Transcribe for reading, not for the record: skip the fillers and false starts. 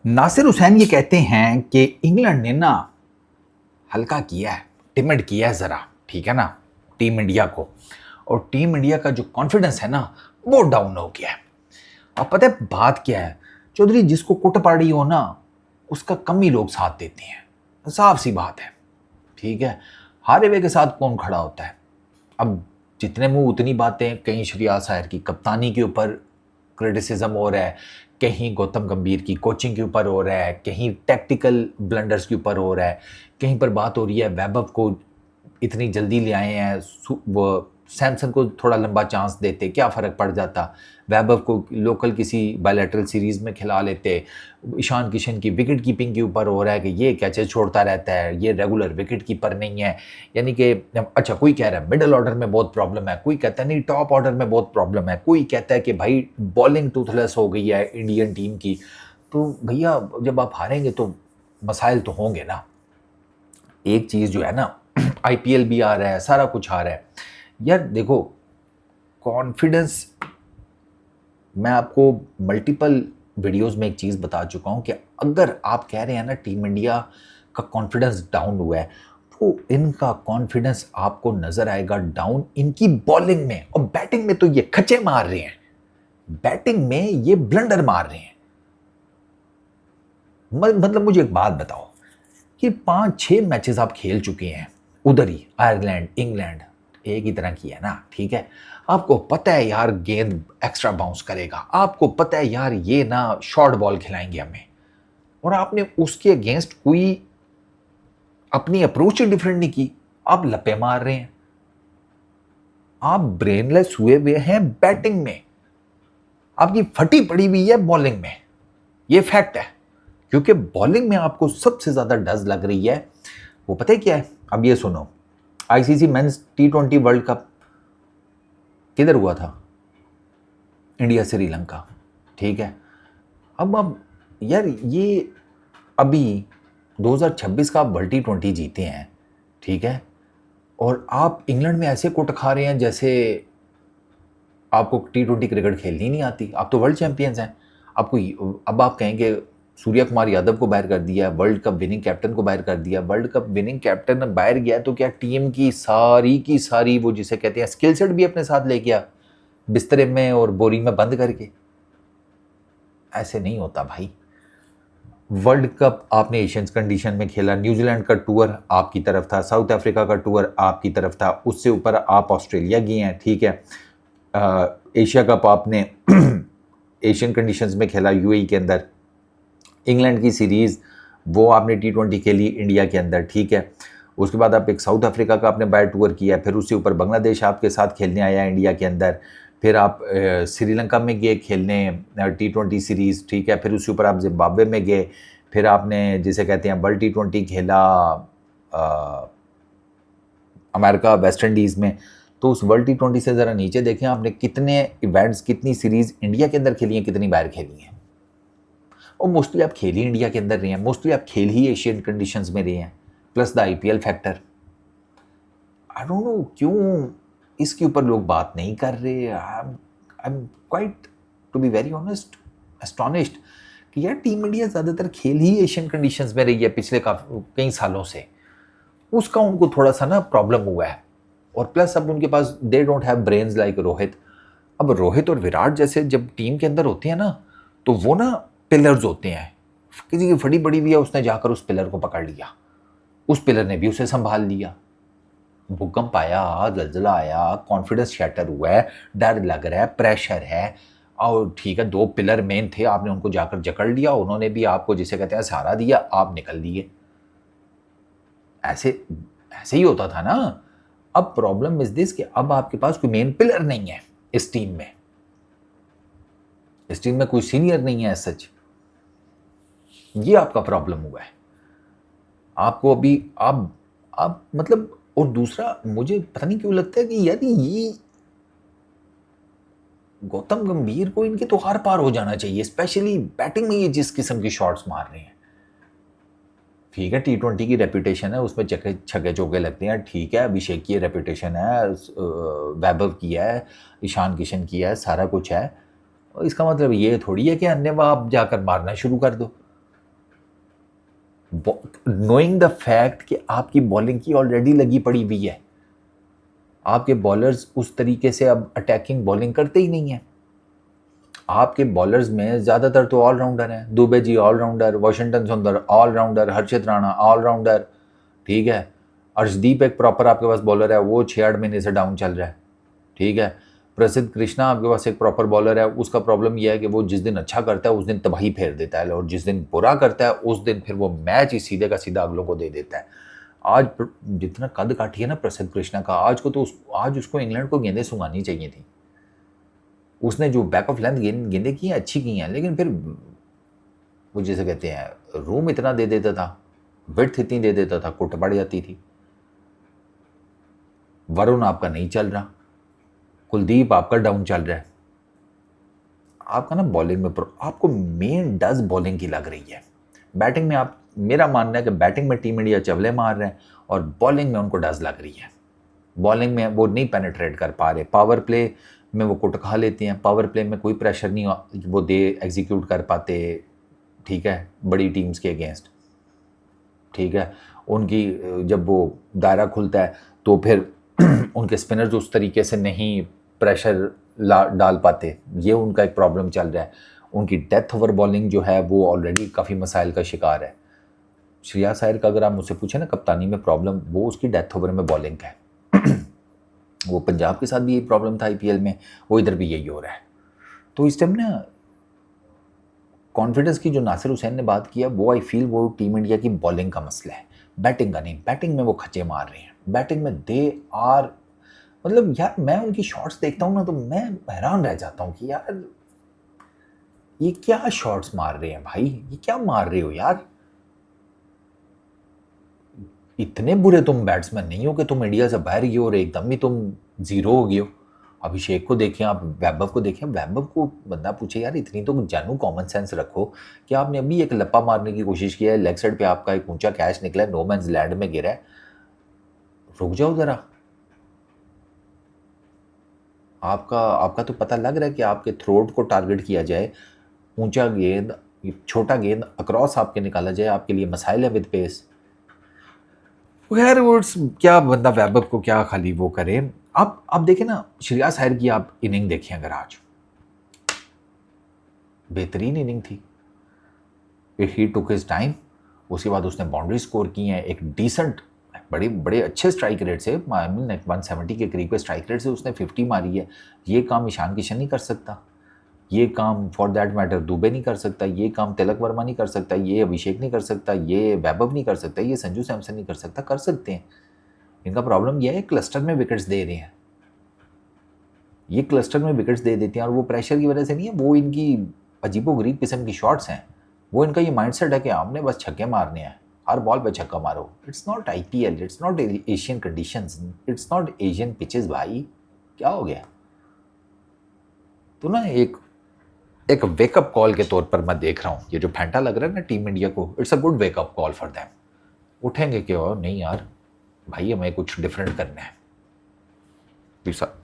नासिर हुसैन ये कहते हैं कि इंग्लैंड ने ना हल्का किया है, टिमिड किया है ज़रा, ठीक है ना, टीम इंडिया को। और टीम इंडिया का जो कॉन्फिडेंस है ना वो डाउन हो गया है। अब पता है बात क्या है चौधरी, जिसको कुट पड़ी हो ना उसका कम ही लोग साथ देते हैं, साफ सी बात है, ठीक है। हारे हुए के साथ कौन खड़ा होता है। अब जितने मुंह उतनी बातें, कहीं श्रेया अय्यर की कप्तानी के ऊपर क्रिटिसिज्म हो रहा है, कहीं गौतम गंभीर की कोचिंग के ऊपर हो रहा है, कहीं टैक्टिकल ब्लंडर्स के ऊपर हो रहा है, कहीं पर बात हो रही है वैभव को इतनी जल्दी ले आए हैं, वो सैमसन को थोड़ा लंबा चांस देते क्या फ़र्क पड़ जाता, वैभव को लोकल किसी बायलैटरल सीरीज़ में खिला लेते। ईशान किशन की विकेट कीपिंग के ऊपर हो रहा है कि ये कैचेज छोड़ता रहता है, ये रेगुलर विकेट कीपर नहीं है। यानी कि अच्छा, कोई कह रहा है मिडिल ऑर्डर में बहुत प्रॉब्लम है, कोई कहता है नहीं टॉप ऑर्डर में बहुत प्रॉब्लम है, कोई कहता है कि भाई बॉलिंग टूथलेस हो गई है इंडियन टीम की। तो भैया जब आप हारेंगे तो मसाइल तो होंगे ना। एक चीज़ जो है ना आईपीएल भी आ रहा है, सारा कुछ आ रहा है यार। देखो कॉन्फिडेंस, मैं आपको मल्टीपल वीडियोस में एक चीज़ बता चुका हूं कि अगर आप कह रहे हैं ना टीम इंडिया का कॉन्फिडेंस डाउन हुआ है, तो इनका कॉन्फिडेंस आपको नज़र आएगा डाउन इनकी बॉलिंग में। और बैटिंग में तो ये खचे मार रहे हैं, बैटिंग में ये ब्लंडर मार रहे हैं। मतलब मुझे एक बात बताओ कि 5-6 मैचेस आप खेल चुके हैं उधर ही, आयरलैंड इंग्लैंड एक ही तरह की है ना, ठीक है। आपको पता है यार गेंद एक्स्ट्रा बाउंस करेगा, आपको पता है यार ये ना शॉर्ट बॉल खिलाएंगे हमें, और आपने उसके अगेंस्ट कोई अपनी अप्रोच ही डिफरेंट नहीं की, आप लपे मार रहे हैं, आप ब्रेनलेस हुए हुए हैं बैटिंग में, आपकी फटी पड़ी हुई है बॉलिंग में। ये फैक्ट है, क्योंकि बॉलिंग में आपको सबसे ज्यादा डज लग रही है। वो पता है क्या है, अब ये सुनो, ICC men's T20 world cup किधर हुआ था, इंडिया श्रीलंका, ठीक है। अब यार ये अभी 2026 का आप वर्ल्ड T20 जीते हैं, ठीक है, और आप इंग्लैंड में ऐसे कुट खा रहे हैं जैसे आपको T20 क्रिकेट खेलनी नहीं आती। आप तो वर्ल्ड चैंपियंस हैं, आपको अब आप कहेंगे सूर्या कुमार यादव को बाहर कर दिया, वर्ल्ड कप विनिंग कैप्टन को बाहर कर दिया। वर्ल्ड कप विनिंग कैप्टन बाहर गया तो क्या टीम की सारी वो जिसे कहते हैं स्किल सेट भी अपने साथ ले गया बिस्तरे में और बोरी में बंद करके? ऐसे नहीं होता भाई। वर्ल्ड कप आपने एशियंस कंडीशन में खेला, न्यूजीलैंड का टूर आपकी तरफ था, साउथ अफ्रीका का टूर आपकी तरफ था, उससे ऊपर आप ऑस्ट्रेलिया गए हैं, ठीक है। एशिया कप आपने एशियन कंडीशंस में खेला यूएई के अंदर, इंग्लैंड की सीरीज़ वो आपने T20 खेली इंडिया के अंदर, ठीक है। उसके बाद आप एक साउथ अफ्रीका का आपने बाय टूर किया, फिर उससे ऊपर बांग्लादेश आपके साथ खेलने आया इंडिया के अंदर, फिर आप श्रीलंका में गए खेलने T20 सीरीज़, ठीक है। फिर उसके ऊपर आप जिम्बाब्वे में गए, फिर आपने जिसे कहते हैं वर्ल्ड T20 खेला अमेरिका वेस्ट इंडीज़ में। तो उस वर्ल्ड T20 से ज़रा नीचे देखें आपने कितने इवेंट्स, कितनी सीरीज़ इंडिया के अंदर खेली हैं, कितनी बाहर खेली हैं। और मोस्टली आप खेल ही इंडिया के अंदर रहे हैं, मोस्टली आप खेल ही एशियन कंडीशंस में रहे हैं, plus the IPL factor. I don't know क्यों इसके ऊपर लोग बात नहीं कर रहे। I am quite, to be very honest, astonished कि यार टीम इंडिया ज़्यादातर खेल ही एशियन कंडीशंस में रही है पिछले कई सालों से, उसका उनको थोड़ा सा ना प्रॉब्लम हुआ है। और प्लस अब उनके पास they don't have brains like Rohit. अब रोहित और विराट जैसे जब टीम के अंदर होते हैं ना, तो वो ना पिलर्स होते हैं, किसी की फटी पड़ी हुई है, उसने जाकर उस पिलर को पकड़ लिया, उस पिलर ने भी उसे संभाल लिया। भूकंप आया, जलजला आया, कॉन्फिडेंस शैटर हुआ है, डर लग रहा है, प्रेशर है, और ठीक है 2 पिलर मेन थे, आपने उनको जाकर जकड़ लिया, उन्होंने भी आपको जिसे कहते हैं सहारा दिया, आप निकल लिए। ऐसे ऐसे ही होता था ना। अब प्रॉब्लम इज दिस कि अब आपके पास कोई मेन पिलर नहीं है इस टीम में, इस टीम में कोई सीनियर नहीं है सच। ये आपका प्रॉब्लम हुआ है। आपको अभी आप मतलब, और दूसरा मुझे पता नहीं क्यों लगता है कि यार ये गौतम गंभीर को इनके तो आर पार हो जाना चाहिए, स्पेशली बैटिंग में ये जिस किस्म की शॉट्स मार रहे हैं। ठीक है T20 की रेपुटेशन है, उसमें छक्के चौके लगते हैं, ठीक है। अभिषेक की रेपुटेशन है, वैभव की है, ईशान किशन की है, सारा कुछ है। इसका मतलब ये थोड़ी है कि अन्य आप जाकर मारना शुरू कर दो। नोइंग द फैक्ट कि आपकी बॉलिंग की ऑलरेडी लगी पड़ी हुई है, आपके बॉलर्स उस तरीके से अब अटैकिंग बॉलिंग करते ही नहीं है। आपके बॉलर्स में ज़्यादातर तो ऑलराउंडर हैं, दुबे जी ऑलराउंडर, वाशिंगटन सुंदर ऑलराउंडर, हर्षित राणा ऑलराउंडर, ठीक है। अर्शदीप एक प्रॉपर आपके पास बॉलर है, वो 6-8 महीने से डाउन चल रहा है, ठीक है। प्रसिद्ध कृष्णा आपके पास एक प्रॉपर बॉलर है, उसका प्रॉब्लम यह है कि वो जिस दिन अच्छा करता है उस दिन तबाही फेर देता है, और जिस दिन बुरा करता है उस दिन फिर वो मैच ही सीधे का सीधा अगलों को दे देता है। आज जितना कद काठी है ना प्रसिद्ध कृष्णा का, आज उसको इंग्लैंड को गेंदें सुंगानी चाहिए थी। उसने जो बैक ऑफ लेंथ गेंदें की हैं अच्छी की हैं, लेकिन फिर वो जैसे कहते हैं रूम इतना दे देता था, विड्थ इतनी दे देता था, कुट पड़ जाती थी। वरुण आपका नहीं चल रहा, कुलदीप आपका डाउन चल रहा है। आपका ना बॉलिंग में आपको मेन डज बॉलिंग की लग रही है। बैटिंग में आप, मेरा मानना है कि बैटिंग में टीम इंडिया चवले मार रहे हैं और बॉलिंग में उनको डज लग रही है। बॉलिंग में वो नहीं पेनिट्रेट कर पा रहे, पावर प्ले में वो कुट खा लेते हैं, पावर प्ले में कोई प्रेशर नहीं वो दे एग्जीक्यूट कर पाते, ठीक है, बड़ी टीम्स के अगेंस्ट, ठीक है। उनकी जब वो दायरा खुलता है तो फिर उनके स्पिनर्स उस तरीके से नहीं प्रेशर डाल पाते, ये उनका एक प्रॉब्लम चल रहा है। उनकी डेथ ओवर बॉलिंग जो है वो ऑलरेडी काफ़ी मसाइल का शिकार है। श्रेयस अय्यर का अगर आप मुझसे पूछे ना कप्तानी में प्रॉब्लम, वो उसकी डेथ ओवर में बॉलिंग है। वो पंजाब के साथ भी यही प्रॉब्लम था आईपीएल में, वो इधर भी यही हो रहा है। तो इस टाइम ना कॉन्फिडेंस की जो नासिर हुसैन ने बात किया, वो आई फील वो टीम इंडिया की बॉलिंग का मसला है, बैटिंग का नहीं। बैटिंग में वो खच्चे मार रहे हैं, बैटिंग में दे आर, मतलब यार मैं उनकी शॉट्स देखता हूँ ना तो मैं हैरान रह जाता हूँ कि यार ये क्या शॉट्स मार रहे हैं भाई, ये क्या मार रहे हो यार। इतने बुरे तुम बैट्समैन नहीं हो कि तुम इंडिया से बाहर गए और एकदम ही तुम जीरो हो गए हो। अभिषेक को देखें, आप वैभव को देखें, वैभव को बंदा पूछे यार इतनी तो जानू कॉमन सेंस रखो कि आपने अभी एक लप्पा मारने की कोशिश किया है, लेग साइड पे आपका एक ऊंचा कैच निकला है, नो मैंस लैंड में गिरा है, रुक जाओ जरा। आपका आपका तो पता लग रहा है कि आपके थ्रोट को टारगेट किया जाए, ऊंचा गेंद, छोटा गेंद अक्रॉस आपके निकाला जाए, आपके लिए मसाइल है विद पेस। खैर वो क्या बंदा वैभव को क्या खाली वो करे। आप देखें ना श्रेयस अय्यर की आप इनिंग देखें अगर आज, बेहतरीन इनिंग थी, ही टुक हिज टाइम। उसके बाद उसने बाउंड्री स्कोर की हैं, एक डिसेंट बड़े अच्छे स्ट्राइक रेट से, आई मीन 170 के करीब के स्ट्राइक रेट से उसने 50 मारी है। ये काम ईशान किशन नहीं कर सकता, ये काम फॉर दैट मैटर दुबे नहीं कर सकता, ये काम तिलक वर्मा नहीं कर सकता, ये अभिषेक नहीं कर सकता, ये वैभव नहीं कर सकता, ये संजू सैमसन नहीं कर सकता। कर सकते हैं। इनका प्रॉब्लम यह है क्लस्टर में विकेट्स दे रहे हैं, ये क्लस्टर में विकेट्स दे देते हैं, और वो प्रेशर की वजह से नहीं है, वो इनकी अजीबोगरीब किस्म की शॉट्स हैं। वो इनका ये माइंडसेट है कि हमने बस छक्के मारने हैं, हर बॉल पे छक्का मारो। It's not IPL, it's not Asian conditions, it's not Asian pitches भाई, क्या हो गया। तो ना एक वेकअप कॉल के तौर पर मैं देख रहा हूँ ये जो फैंटा लग रहा है ना टीम इंडिया को, it's a good wake up call for them. उठेंगे कि और नहीं यार भाई हमें कुछ डिफरेंट करना है।